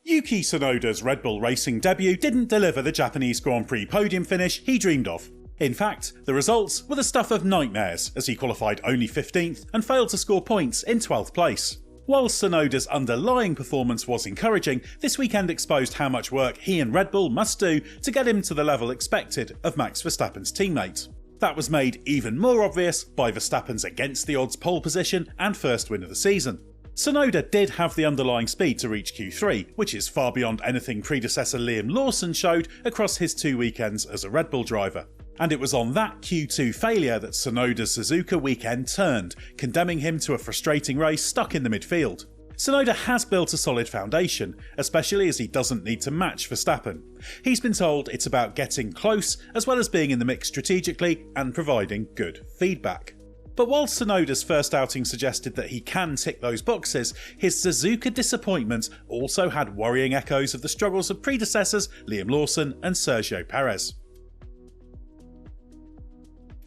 Yuki Tsunoda's Red Bull Racing debut didn't deliver the Japanese Grand Prix podium finish he dreamed of. In fact, the results were the stuff of nightmares, as he qualified only 15th and failed to score points in 12th place. While Tsunoda's underlying performance was encouraging, this weekend exposed how much work he and Red Bull must do to get him to the level expected of Max Verstappen's teammate. That was made even more obvious by Verstappen's against-the-odds pole position and first win of the season. Tsunoda did have the underlying speed to reach Q3, which is far beyond anything predecessor Lawson showed across his 2 weekends as a Red Bull driver. And it was on that Q2 failure that Tsunoda's Suzuka weekend turned, condemning him to a frustrating race stuck in the midfield. Tsunoda has built a solid foundation, especially as he doesn't need to match Verstappen. He's been told it's about getting close, as well as being in the mix strategically and providing good feedback. But while Tsunoda's first outing suggested that he can tick those boxes, his Suzuka disappointment also had worrying echoes of the struggles of predecessors Lawson and Sergio Perez.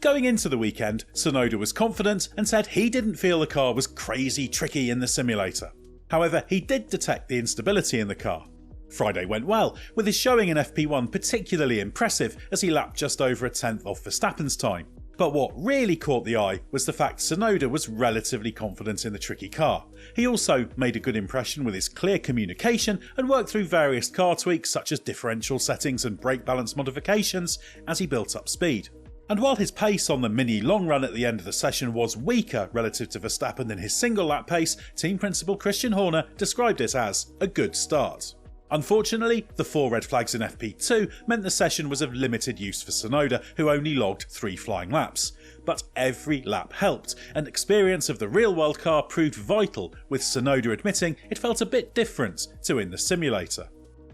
Going into the weekend, Tsunoda was confident and said he didn't feel the car was crazy tricky in the simulator. However, he did detect the instability in the car. Friday went well, with his showing in FP1 particularly impressive as he lapped just over a tenth off Verstappen's time. But what really caught the eye was the fact Tsunoda was relatively confident in the tricky car. He also made a good impression with his clear communication and worked through various car tweaks such as differential settings and brake balance modifications as he built up speed. And while his pace on the mini long run at the end of the session was weaker relative to Verstappen than his single lap pace, team principal Christian Horner described it as a good start. Unfortunately, the 4 red flags in FP2 meant the session was of limited use for Tsunoda, who only logged 3 flying laps. But every lap helped, and experience of the real-world car proved vital, with Tsunoda admitting it felt a bit different to in the simulator.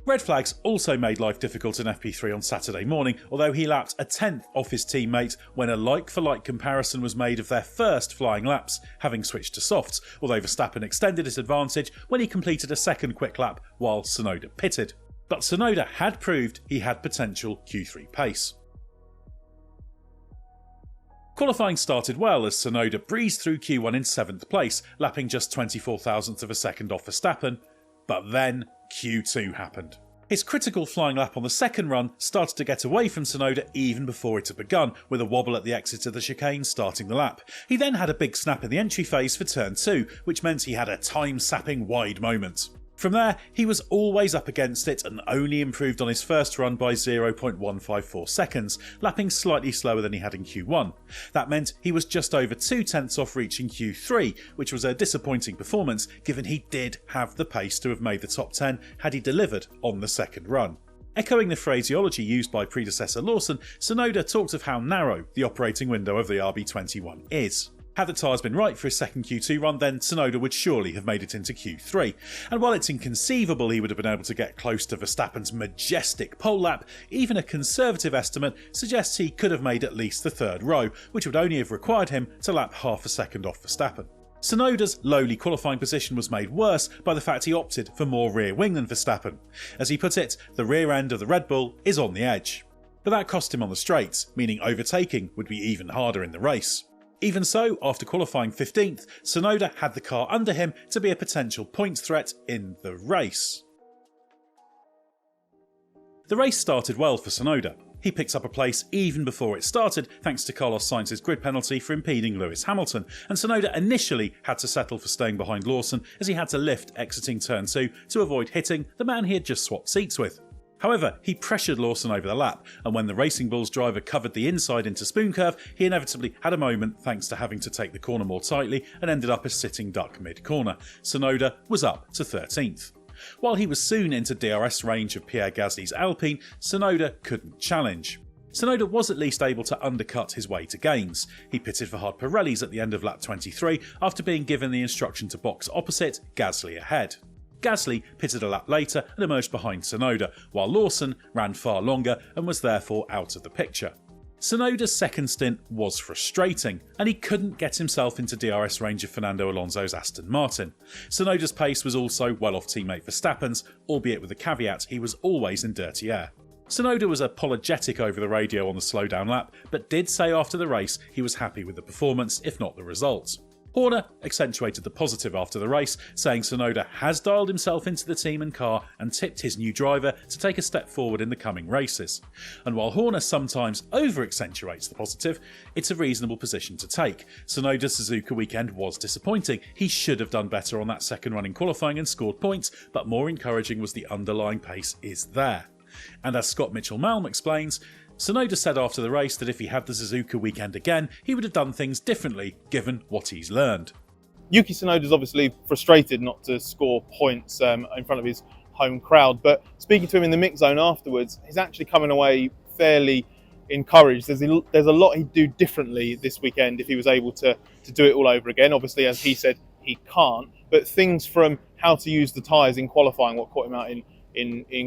Red flags also made life difficult in FP3 on Saturday morning, although he lapped a tenth off his teammate when a like-for-like comparison was made of their first flying laps, having switched to softs, although Verstappen extended his advantage when he completed a second quick lap while Tsunoda pitted. But Tsunoda had proved he had potential Q3 pace. Qualifying started well as Tsunoda breezed through Q1 in 7th place, lapping just 24 thousandths of a second off Verstappen, but then Q2 happened. His critical flying lap on the second run started to get away from Tsunoda even before it had begun, with a wobble at the exit of the chicane starting the lap. He then had a big snap in the entry phase for turn 2, which meant he had a time-sapping wide moment. From there, he was always up against it and only improved on his first run by 0.154 seconds, lapping slightly slower than he had in Q1. That meant he was just over 2 tenths off reaching Q3, which was a disappointing performance given he did have the pace to have made the top 10 had he delivered on the second run. Echoing the phraseology used by predecessor Lawson, Tsunoda talked of how narrow the operating window of the RB21 is. Had the tyres been right for his second Q2 run, then Tsunoda would surely have made it into Q3, and while it's inconceivable he would have been able to get close to Verstappen's majestic pole lap, even a conservative estimate suggests he could have made at least the third row, which would only have required him to lap half a second off Verstappen. Tsunoda's lowly qualifying position was made worse by the fact he opted for more rear wing than Verstappen. As he put it, the rear end of the Red Bull is on the edge. But that cost him on the straights, meaning overtaking would be even harder in the race. Even so, after qualifying 15th, Tsunoda had the car under him to be a potential points threat in the race. The race started well for Tsunoda. He picked up a place even before it started thanks to Carlos Sainz's grid penalty for impeding Lewis Hamilton, and Tsunoda initially had to settle for staying behind Lawson as he had to lift exiting turn 2 to avoid hitting the man he had just swapped seats with. However, he pressured Lawson over the lap, and when the Racing Bulls driver covered the inside into Spoon Curve, he inevitably had a moment thanks to having to take the corner more tightly and ended up a sitting duck mid-corner. Tsunoda was up to 13th. While he was soon into DRS range of Pierre Gasly's Alpine, Tsunoda couldn't challenge. Tsunoda was at least able to undercut his way to gains. He pitted for hard Pirellis at the end of lap 23 after being given the instruction to box opposite, Gasly ahead. Gasly pitted a lap later and emerged behind Tsunoda, while Lawson ran far longer and was therefore out of the picture. Tsunoda's second stint was frustrating, and he couldn't get himself into DRS range of Fernando Alonso's Aston Martin. Tsunoda's pace was also well off teammate Verstappen's, albeit with the caveat he was always in dirty air. Tsunoda was apologetic over the radio on the slowdown lap, but did say after the race he was happy with the performance, if not the results. Horner accentuated the positive after the race, saying Tsunoda has dialed himself into the team and car and tipped his new driver to take a step forward in the coming races. And while Horner sometimes over-accentuates the positive, it's a reasonable position to take. Tsunoda's Suzuka weekend was disappointing. He should have done better on that second run in qualifying and scored points, but more encouraging was the underlying pace is there. And as Scott Mitchell-Malm explains, Tsunoda said after the race that if he had the Suzuka weekend again, he would have done things differently given what he's learned. Yuki Tsunoda is obviously frustrated not to score points in front of his home crowd, but speaking to him in the mix zone afterwards, he's actually coming away fairly encouraged. There's a lot he'd do differently this weekend if he was able to do it all over again. Obviously, as he said, he can't, but things from how to use the tyres in qualifying, what caught him out in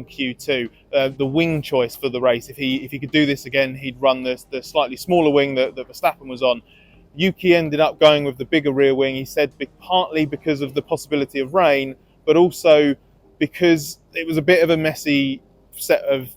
Q2, the wing choice for the race. If he could do this again, he'd run the slightly smaller wing that Verstappen was on. Yuki ended up going with the bigger rear wing. He said partly because of the possibility of rain, but also because it was a bit of a messy set of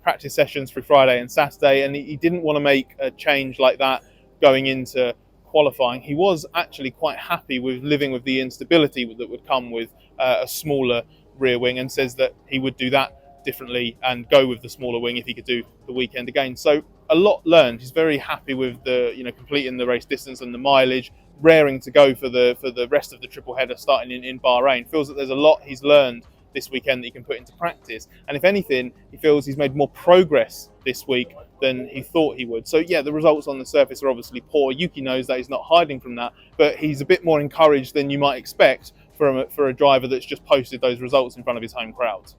practice sessions for Friday and Saturday, and he didn't want to make a change like that going into qualifying. He was actually quite happy with living with the instability that would come with a smaller rear wing, and says that he would do that differently and go with the smaller wing if he could do the weekend again. So a lot learned. He's very happy with the completing the race distance and the mileage, raring to go for the rest of the triple header starting in Bahrain. Feels that there's a lot he's learned this weekend that he can put into practice, and if anything, he feels he's made more progress this week than he thought he would. So yeah, the results on the surface are obviously poor. Yuki knows that, he's not hiding from that, but he's a bit more encouraged than you might expect for a driver that's just posted those results in front of his home crowd.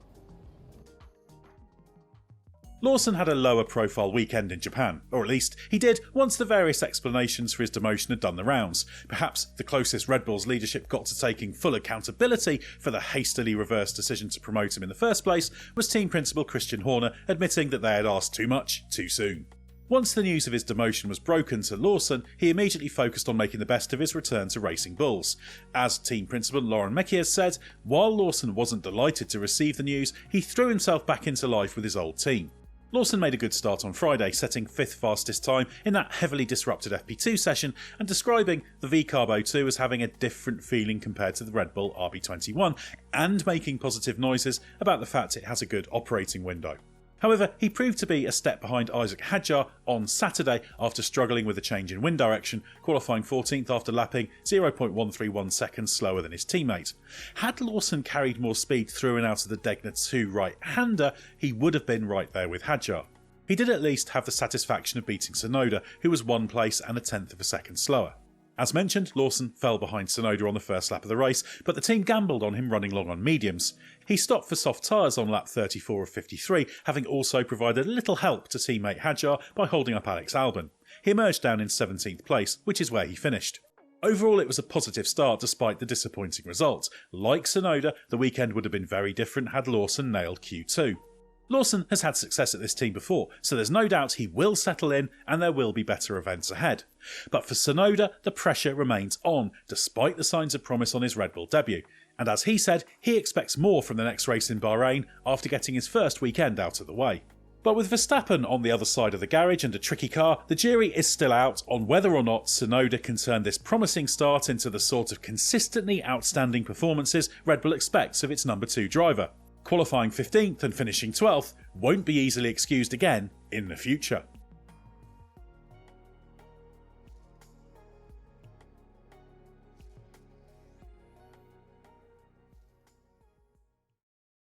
Lawson had a lower profile weekend in Japan, or at least he did once the various explanations for his demotion had done the rounds. Perhaps the closest Red Bull's leadership got to taking full accountability for the hastily reversed decision to promote him in the first place was team principal Christian Horner admitting that they had asked too much too soon. Once the news of his demotion was broken to Lawson, he immediately focused on making the best of his return to Racing Bulls. As team principal Laurent Mekies said, while Lawson wasn't delighted to receive the news, he threw himself back into life with his old team. Lawson made a good start on Friday, setting 5th fastest time in that heavily disrupted FP2 session and describing the V-Carbo 2 as having a different feeling compared to the Red Bull RB21 and making positive noises about the fact it has a good operating window. However, he proved to be a step behind Isaac Hadjar on Saturday after struggling with a change in wind direction, qualifying 14th after lapping 0.131 seconds slower than his teammate. Had Lawson carried more speed through and out of the Degner 2 right-hander, he would have been right there with Hadjar. He did at least have the satisfaction of beating Tsunoda, who was 1 place and 1/10 of a second slower. As mentioned, Lawson fell behind Tsunoda on the first lap of the race, but the team gambled on him running long on mediums. He stopped for soft tyres on lap 34 of 53, having also provided a little help to teammate Hadjar by holding up Alex Albon. He emerged down in 17th place, which is where he finished. Overall, it was a positive start despite the disappointing result. Like Tsunoda, the weekend would have been very different had Lawson nailed Q2. Lawson has had success at this team before, so there's no doubt he will settle in and there will be better events ahead. But for Tsunoda, the pressure remains on, despite the signs of promise on his Red Bull debut. And as he said, he expects more from the next race in Bahrain after getting his first weekend out of the way. But with Verstappen on the other side of the garage and a tricky car, the jury is still out on whether or not Tsunoda can turn this promising start into the sort of consistently outstanding performances Red Bull expects of its number 2 driver. Qualifying 15th and finishing 12th won't be easily excused again in the future.